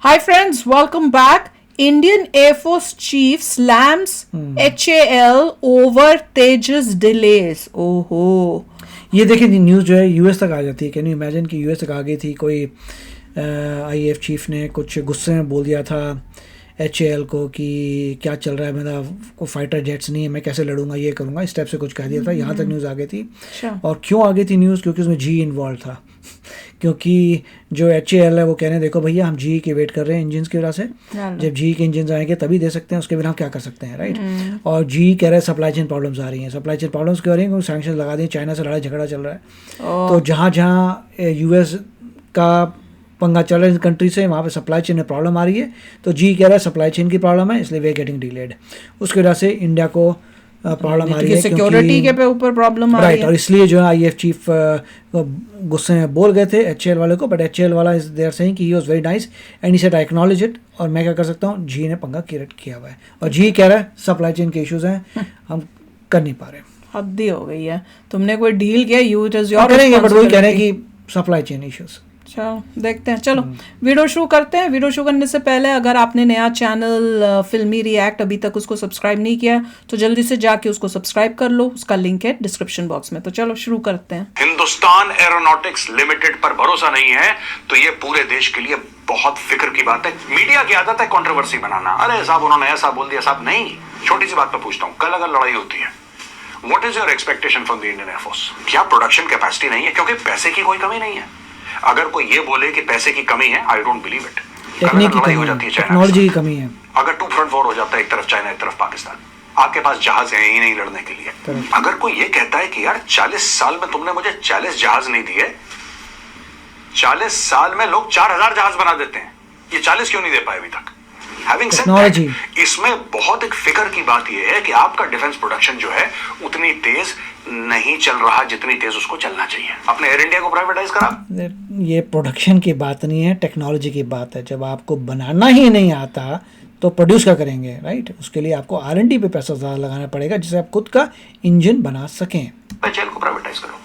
Hi friends, welcome back. Indian Air Force Chief slams HAL over Tejas delays. ओहो, ये देखिए news जो है यूएस तक आ जाती है। कैन यू इमेजिन कि यूएस तक आ गई थी। कोई आईएएफ चीफ ने कुछ गुस्से में बोल दिया था एचएएल को कि क्या चल रहा है, मेरा को फाइटर जेट्स नहीं है, मैं कैसे लड़ूंगा, ये करूंगा, इस टाइप से कुछ कह दिया था। यहाँ तक न्यूज़ आ गई थी। और क्यों आ गई थी न्यूज़? क्योंकि उसमें जी इन्वॉल्व था। क्योंकि जो एचएएल है वो कह रहे हैं देखो भैया हम जी की वेट कर रहे हैं इंजन की वजह से, जब जी के इंजन आएंगे तभी दे सकते हैं, उसके बिना हम क्या कर सकते हैं, राइट। और जी कह रहे हैं सप्लाई चेन प्रॉब्लम्स आ रही हैं। सप्लाई चेन प्रॉब्लम्स क्यों आ रही हैं? क्योंकि सैंक्शन लगा दिए, चाइना से लड़ाई झगड़ा चल रहा है। तो जहाँ जहाँ यूएस का पंगा चल रहा है कंट्री से, वहाँ पे सप्लाई चेन में प्रॉब्लम आ रही है। तो जी कह रहा है सप्लाई चेन की प्रॉब्लम है, इसलिए वे गेटिंग डिलेड। उसकी वजह से इंडिया को प्रॉब्लम आ रही है, सिक्योरिटी के पे ऊपर प्रॉब्लम आ रही है, राइट। और इसलिए जो है आईएएफ चीफ गुस्से में बोल गए थे एचएएल वाले को, बट एचएएल वाला इज देयर सेइंग कि he was very nice and he said I acknowledge it, और मैं क्या कर सकता हूँ, जी ने पंगा क्रिएट किया हुआ है। और जी कह रहा है सप्लाई चेन के इश्यूज हैं, हम कर नहीं पा रहे। हद हो गई है, तुमने कोई डील किया, यू इट इज योर करेंगे, बट वही कह रहे हैं कि सप्लाई चेन इश्यूज। चलो देखते हैं। चलो वीडियो शुरू करते हैं। वीडियो शुरू करने से पहले अगर आपने नया चैनल फिल्मी रिएक्ट अभी तक उसको सब्सक्राइब नहीं किया तो जल्दी से जाके उसको सब्सक्राइब कर लो, उसका लिंक है डिस्क्रिप्शन बॉक्स में। तो चलो शुरू करते हैं। हिंदुस्तान एरोनॉटिक्स लिमिटेड पर भरोसा नहीं है तो ये पूरे देश के लिए बहुत फिक्र की बात है। मीडिया की आदत है कंट्रोवर्सी बनाना। अरे साहब उन्होंने ऐसा बोल दिया, साहब नहीं। छोटी सी बात पर पूछता हूँ, कल अगर लड़ाई होती है, what is your expectation from the Indian air force? क्या प्रोडक्शन कैपेसिटी नहीं है? क्योंकि पैसे की कोई कमी नहीं है। अगर कोई ये बोले कि पैसे की कमी है, आई डोंट बिलीव इट। लड़ाई हो जाती है, टेक्नोलॉजी की कमी है। अगर टू फ्रंट वॉर हो जाता है, एक तरफ चाइना एक तरफ पाकिस्तान, आपके पास जहाज है ही नहीं लड़ने के लिए। अगर कोई ये कहता है कि यार 40 साल में तुमने मुझे 40 जहाज नहीं दिए, 40 साल में लोग 4000 जहाज बना देते हैं, ये 40 क्यों नहीं दे पाए अभी तक? Having said that, इसमें बहुत एक फिक्र की बात यह है कि आपका डिफेंस प्रोडक्शन जो है उतनी तेज नहीं चल रहा जितनी तेज उसको चलना चाहिए। अपने एयर इंडिया को प्राइवेटाइज करा। ये प्रोडक्शन की बात नहीं है, टेक्नोलॉजी की बात है। जब आपको बनाना ही नहीं आता तो प्रोड्यूस क्या करेंगे, राइट। उसके लिए आपको R&D पे पैसा ज़्यादा लगाना पड़ेगा जिससे आप खुद का इंजन बना सकें। एचएएल को प्राइवेटाइज करो।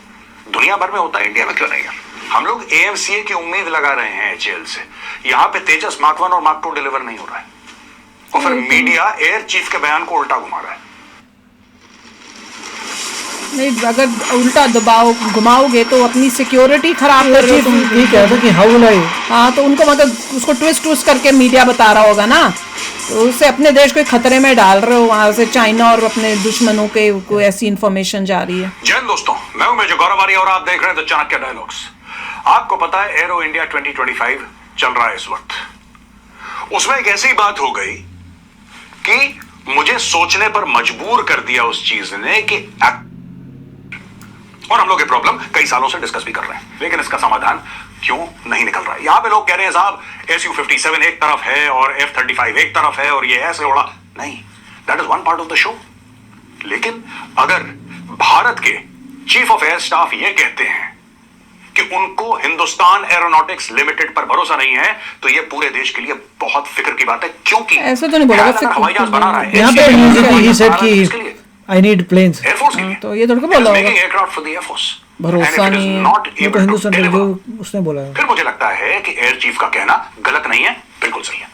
दुनिया भर में होता है, इंडिया में क्यों नहीं है? हम लोग AMCA की उम्मीद लगा रहे हैं एचएएल से। यहाँ पे तेजस Mark 1 और Mark 2 डिलीवर नहीं हो रहा है, और फिर मीडिया एयर चीफ के बयान को उल्टा घुमा रहा है। नहीं, अगर उल्टा दबाव घुमाओगे तो अपनी सिक्योरिटी खराब कर रहे हो तुम। ठीक है कि हाउ विल आई। हाँ, तो उनको मतलब उसको ट्विस्ट करके मीडिया बता रहा होगा ना, तो उससे अपने देश को खतरे में डाल रहे हो। वहां से चाइना और अपने दुश्मनों के कोई ऐसी इंफॉर्मेशन जा रही है। जय दोस्तों, मैं हूं मेजर गौरव आर्य और आप देख रहे हैं द चाणक्य डायलॉग्स। आपको पता है एरो इंडिया 2025 चल रहा है इस वक्त। उसमें एक ऐसी बात हो गई कि मुझे सोचने पर मजबूर कर दिया उस चीज ने कि और हम लोग ये प्रॉब्लम कई सालों से डिस्कस भी कर रहे हैं, लेकिन इसका समाधान क्यों नहीं निकल रहा है? यहां पे लोग कह रहे हैं साहब SU-57 एक तरफ है और F-35 एक तरफ है और ये ऐसे उड़ा नहीं। That is one part of the show. लेकिन अगर भारत के चीफ ऑफ एयर स्टाफ ये कहते हैं कि उनको हिंदुस्तान एरोनॉटिक्स लिमिटेड पर भरोसा नहीं है तो ये पूरे देश के लिए बहुत फिक्र की बात है। क्योंकि ऐसा तो नहीं बोला, हवाई जहाज बना रहा है, यहाँ पे ही सेड कि I need planes। एयरफोर्स के लिए तो ये थोड़ा बोला होगा, एयरक्राफ्ट फॉर द एयरफोर्स। भरोसा नहीं है। वो तो हिंदुस्तान का जो उसने बोला है। फिर मुझे लगता है कि एयर चीफ का कहना गलत नहीं है, बिल्कुल सही है।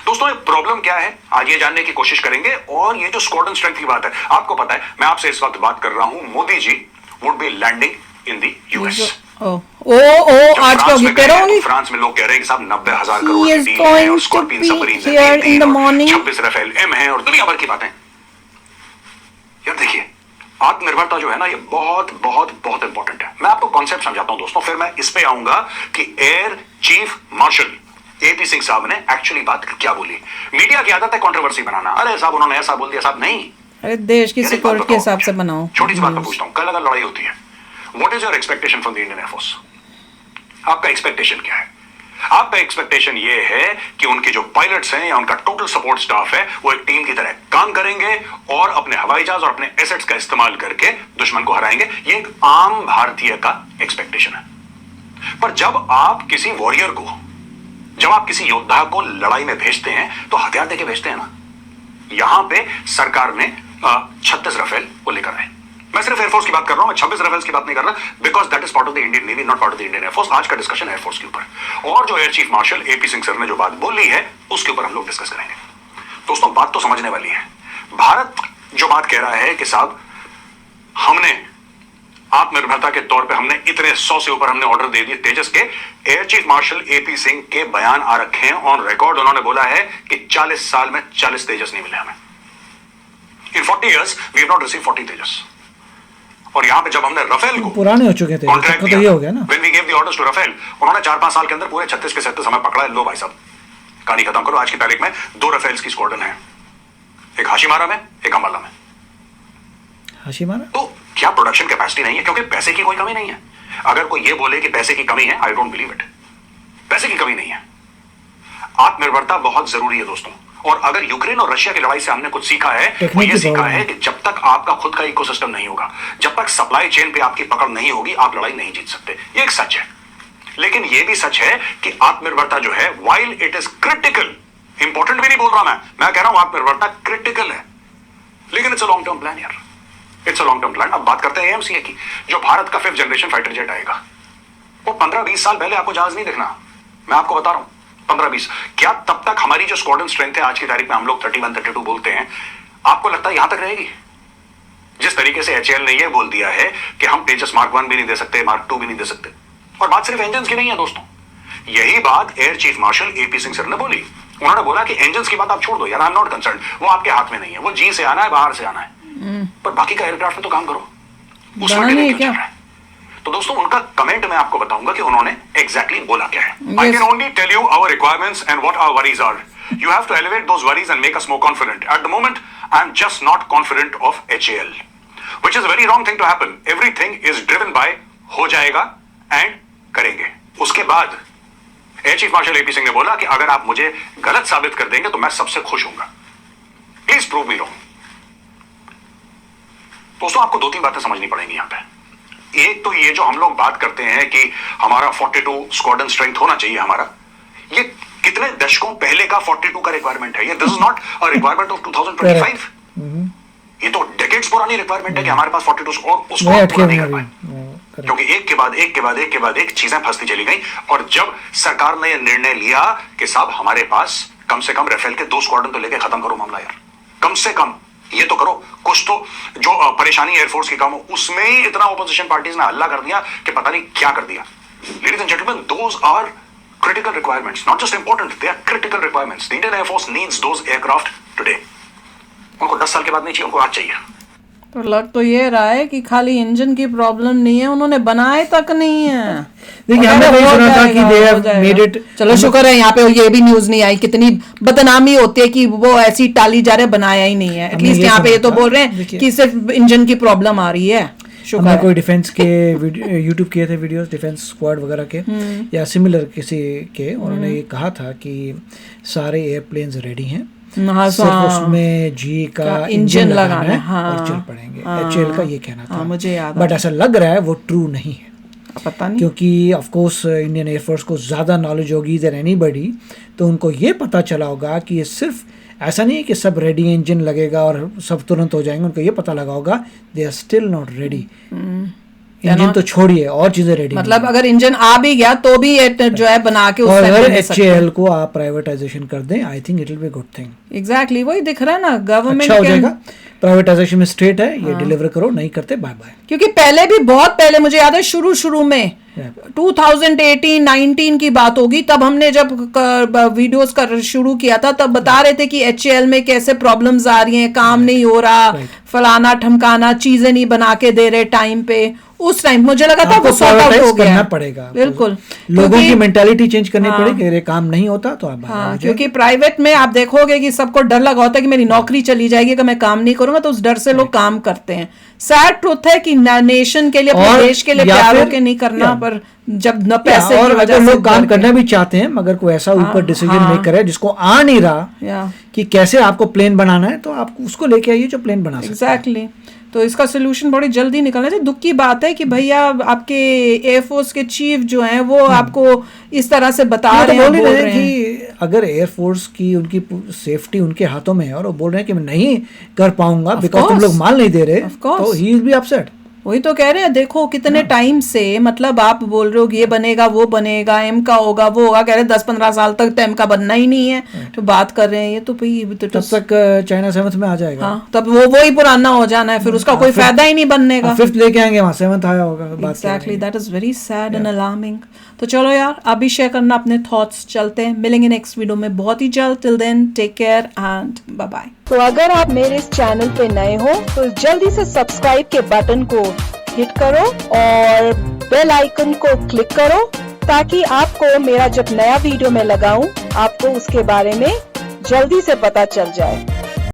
दोस्तों ये प्रॉब्लम क्या है आज ये जानने की कोशिश करेंगे। और ये जो स्क्वाड्रन स्ट्रेंथ की बात है, आपको पता है मैं आपसे इस वक्त बात कर रहा हूं, Modi ji would be landing in the US. आज क्या होगी? फ्रांस में लोग कह रहे हैं कि साहब 90,000 करोड़ की डील है और स्कॉर्पियन सबमरीन्स हैं, 26 राफेल M हैं और दुनिया भर की बातें। यार देखिए, आत्मनिर्भरता जो है ना, ये बहुत बहुत बहुत इंपॉर्टेंट है। मैं आपको कॉन्सेप्ट समझाता हूं दोस्तों, फिर मैं इस पे आऊंगा कि air chief martial AP Singh साहब ने एक्चुअली बात क्या बोली। मीडिया की आदत है कंट्रोवर्सी बनाना। अरे साहब उन्होंने ऐसा बोल दिया, साहब नहीं। अरे देश की सिक्योरिटी के हिसाब से बनाओ। छोटी सी बात मैं पूछता हूं, कल अगर लड़ाई होती है, what is your expectation from the Indian air force? आपका एक्सपेक्टेशन क्या है? आपका एक्सपेक्टेशन ये है कि उनके जो पायलट्स हैं या उनका टोटल सपोर्ट स्टाफ है वो एक टीम की तरह काम करेंगे और अपने हवाई जहाज और अपने एसेट्स का इस्तेमाल करके दुश्मन को हराएंगे। ये एक आम भारतीय का एक्सपेक्टेशन है। पर जब आप किसी वॉरियर को, जब आप किसी योद्धा को लड़ाई में भेजते हैं तो हथियार देके भेजते हैं ना। यहां पे सरकार ने 36 राफेल वो लेकर आए, मैं सिर्फ एयरफोर्स की बात कर रहा हूं, मैं 26 राफेल्स की बात नहीं कर रहा, because that is part of the Indian navy, not part of the Indian air force. आज का डिस्कशन एयरफोर्स के ऊपर, और जो air chief marshal AP Singh sir ने जो बात बोली है उसके ऊपर हम लोग डिस्कस करेंगे। दोस्तों बात तो समझने वाली है। भारत जो बात कह रहा है कि साहब हमने आत्मनिर्भरता के तौर पे हमने इतने 100 से ऊपर हमने ऑर्डर दे दिए तेजस के, air chief marshal AP Singh के बयान आ रखे हैं ऑन रिकॉर्ड। उन्होंने बोला है कि 40 साल में 40 तेजस नहीं मिले हमें। इन 40 years we have not received 40 तेजस। और यहां पे जब हमने रफेल को पुराने हो चुके थे, कॉन्ट्रैक्ट तो ये हो गया ना, when we gave the orders to Rafale, उन्होंने 4-5 साल के अंदर पूरे 36 के 37 हमें पकड़ा है। लो भाई साहब कहानी खत्म करो। आज की तारीख में 2 रफेल्स की स्क्वाड्रन है, एक हाशिमारा में, एक अंबाला में। हाशिमारा तो क्या प्रोडक्शन कैपेसिटी नहीं है? क्योंकि पैसे की कोई कमी नहीं है। अगर कोई ये बोले कि पैसे की कमी है, आई डोंट बिलीव इट। पैसे की कमी नहीं है, आत्मनिर्भरता बहुत जरूरी है दोस्तों। और अगर यूक्रेन और रशिया की लड़ाई से हमने कुछ सीखा है, वो ये सीखा है कि जब तक आपका खुद का इकोसिस्टम नहीं होगा, जब तक सप्लाई चेन पे आपकी पकड़ नहीं होगी, आप लड़ाई नहीं जीत सकते। ये एक सच है। लेकिन ये भी सच है कि आत्मनिर्भरता जो है, while it is critical, important भी नहीं बोल रहा मैं कह रहा हूं आत्मनिर्भरता क्रिटिकल है, लेकिन it's a long term plan यार, it's a long term plan. अब बात करते हैं एएमसीए की। जो भारत का 5th जनरेशन फाइटर जेट आएगा, वो 15-20 साल पहले आपको जहाज नहीं देखना, मैं आपको बता रहा हूं। 15-20 क्या तब तक हमारी जो स्क्वाड्रन स्ट्रेंथ है आज की तारीख में, हम लोग 31-32 बोलते हैं, आपको लगता है यहां तक रहेगी? जिस तरीके से एचएएल ने यह बोल दिया है कि हम तेजस मार्क 1 भी नहीं दे सकते, मार्क 2 भी नहीं दे सकते। और बात सिर्फ इंजन की नहीं है दोस्तों, यही बात air chief marshal AP Singh sir ने बोली। उन्होंने बोला कि इंजन की बात आप छोड़ दो यार, आई एम नॉट कंसर्न, वो आपके हाथ में नहीं है, वो जी से आना है, बाहर से आना है, पर बाकी का एयरक्राफ्ट में तो काम करो, उसमें डिले क्यों चल रहा है? तो दोस्तों उनका कमेंट मैं आपको बताऊंगा कि उन्होंने एग्जैक्टली बोला क्या है। I can only tell you our requirements and what our worries are. You have to elevate those worries and make us more confident. At the moment I am just not confident of HAL, which is very wrong thing to happen. Everything is driven by हो जाएगा एंड करेंगे। उसके बाद air chief marshal AP Singh ने बोला कि अगर आप मुझे गलत साबित कर देंगे तो मैं सबसे खुश होऊंगा, प्लीज प्रूव मी रॉन्ग। दोस्तों आपको 2-3 बातें समझनी पड़ेंगी यहां पे। एक तो ये जो हम लोग बात करते हैं कि हमारा 42 स्क्वाड्रन स्ट्रेंथ होना चाहिए हमारा, ये कितने दशकों पहले का 42 का रिक्वायरमेंट है। ये this is not a requirement of 2025, ये तो डेकेड्स पुरानी रिक्वायरमेंट है कि हमारे पास 42 और उसको पूरा नहीं कर पाए, क्योंकि एक के बाद एक चीजें फंसती चली गई। और जब सरकार ने यह निर्णय लिया कि साहब हमारे पास कम से कम राफेल के 2 स्क्वाड्रन तो लेके खत्म करो मामला यार, कम से कम ये तो करो। कुछ तो जो परेशानी एयरफोर्स की कम हो, उसमें ही इतना ऑपोजिशन पार्टीज ने हल्ला कर दिया कि पता नहीं क्या कर दिया। Ladies and gentleman, those are critical requirements, not just important, they are critical requirements. The Indian Air Force needs those aircraft today. उनको 10 साल के बाद नहीं चाहिए, उनको आज चाहिए। तो लग तो ये रहा है कि खाली इंजन की प्रॉब्लम नहीं है, उन्होंने बनाए तक नहीं है। देखिए हमने वही सुना था कि they have made it। चलो शुक्र है यहाँ पे ये भी न्यूज नहीं आई। कितनी बदनामी होती है कि वो ऐसी टाली जा रहे, बनाया ही नहीं है। एटलीस्ट यहाँ पे ये तो बोल रहे हैं कि सिर्फ इंजन की प्रॉब्लम आ रही है। हमने कोई डिफेंस के यूट्यूब किए थे वीडियोस, डिफेंस स्क्वाड वगैरह के या सिमिलर किसी के, उन्होंने ये कहा था कि सारे एयरप्लेन्स रेडी हैं, सिर्फ उसमें जी का इंजन लगाना है और चल पड़ेंगे। एचएएल का ये कहना था, मुझे याद, बट ऐसा लग रहा है वो ट्रू नहीं है। पता नहीं, क्योंकि ऑफ कोर्स इंडियन एयरफोर्स को ज़्यादा नॉलेज होगी देन एनीबॉडी, तो उनको ये पता चला होगा कि ये सिर्फ ऐसा नहीं है कि सब रेडी इंजन लगेगा और सब तुरंत हो जाएंगे। उनको ये पता लगा होगा they are still not ready. Engine तो छोड़िए, और चीजें रेडी, मतलब अगर इंजन आ भी गया तो भी जो है बना के और अगर एचएएल को आप प्राइवेटाइजेशन कर दें, I think it will be good thing. Exactly वही दिख रहा है ना, गवर्नमेंट अच्छा हो जाएगा। प्राइवेटाइजेशन में स्ट्रेट है, ये डिलीवर करो, नहीं करते बाय बाय। क्योंकि पहले भी बहुत पहले, मुझे याद है शुरू में 2018-19 की बात होगी, तब हमने जब वीडियोस कर शुरू किया था, तब बता रहे थे कि एचएएल में कैसे प्रॉब्लम्स आ रही हैं, काम नहीं हो रहा, फलाना ठमकाना, चीजें नहीं बना के दे रहे टाइम पे। उस टाइम मुझे लगा था वो सॉर्ट आउट हो गया, करना पड़ेगा, बिल्कुल लोगों की मेंटालिटी चेंज करनी पड़ेगी। अरे काम नहीं होता तो आप क्योंकि प्राइवेट में आप देखोगे कि सबको डर लगा होता है कि मेरी नौकरी चली जाएगी अगर मैं काम नहीं करूंगा, तो उस डर से लोग काम करते हैं। सैड ट्रुथ है कि नेशन के लिए, अपने देश के लिए प्यार होके नहीं करना, पर जब न पैसे और अगर लोग काम करना भी चाहते हैं मगर कोई ऐसा ऊपर डिसीजन मेक करे जिसको आ नहीं रहा कि कैसे आपको प्लेन बनाना है, तो आप उसको लेके आइए जो प्लेन बना सकते हैं। एग्जैक्टली। तो इसका सोल्यूशन बड़ी जल्दी निकलना चाहिए। दुख की बात है कि भैया आपके एयरफोर्स के चीफ जो हैं वो आपको इस तरह से बता रहे हैं, बोल रहे हैं कि अगर एयरफोर्स की उनकी सेफ्टी उनके हाथों में है और वो बोल रहे हैं कि मैं नहीं कर पाऊंगा बिकॉज तुम लोग माल नहीं दे रहे, तो ही इज बी अपसेट। वही तो कह रहे हैं, देखो कितने टाइम से, मतलब आप बोल रहे हो कि ये बनेगा वो बनेगा, एम का होगा वो होगा, कह रहे 10-15 साल तक तो एम का बनना ही नहीं है, तो बात कर रहे हैं ये तो भाई तब तक चाइना 7th में आ जाएगा। हाँ, तब वो ही पुराना हो जाना है, फिर उसका कोई फायदा ही नहीं बनने का। 5th लेके आएंगे, वहाँ 7th आया होगा। Exactly, that is very sad and alarming. तो चलो यार, आप भी शेयर करना अपने थॉट्स। चलते हैं, मिलेंगे नेक्स्ट वीडियो में बहुत ही जल्द। Till then take care and bye bye. तो अगर आप मेरे इस चैनल पे नए हो तो जल्दी से सब्सक्राइब के बटन को हिट करो और बेल आइकन को क्लिक करो ताकि आपको मेरा जब नया वीडियो मैं लगाऊं आपको उसके बारे में जल्दी से पता चल जाए।